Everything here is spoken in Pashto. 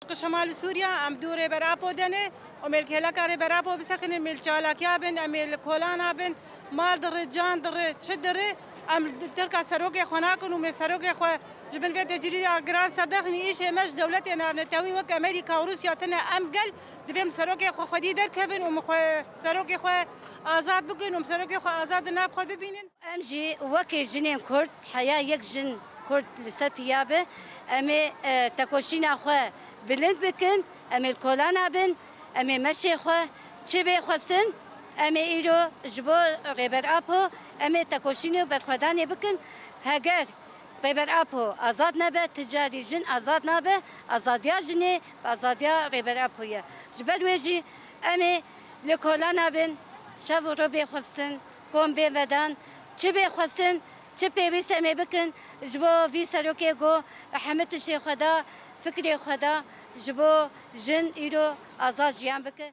شمال سوريا ام دوره برابو دنه وملك هلاكاري برابو بسكن مل چالاکیا بن امل کولانا بن مار در جان در چدر ام ترکا سروک خنا کنو می سروک خو جبن و تجری اگران صدقني ايش مش دولتنا نتوي وك امريكا وروسيا تنا ام قال دبم سروك خو خدي در كبن وم سروك خو آزاد بكن وم سروك خو آزاد ناب خو ببينن ام جي وك جنين كرد حياه يك جن كرد لسر بيابه امي تكوشينا خو بلند بكن امي الكولانا بن امي مشي خو چه به خواستن امي ایرو جبو غیبر اپو امي تکوشینو برخودانی بکن هگر غیبر اپو آزاد نبه تجاری جن آزاد نبه آزادیا جنی آزادیا غیبر اپویه جبر ویجی امي لکولانا بن شو رو به خواستن قوم به ودان چه به خواستن چه پیوست امي بکن جبو وی سروکه گو رحمت شی خدا فکر خدا جبو جن ایرو آزاد جیان بکن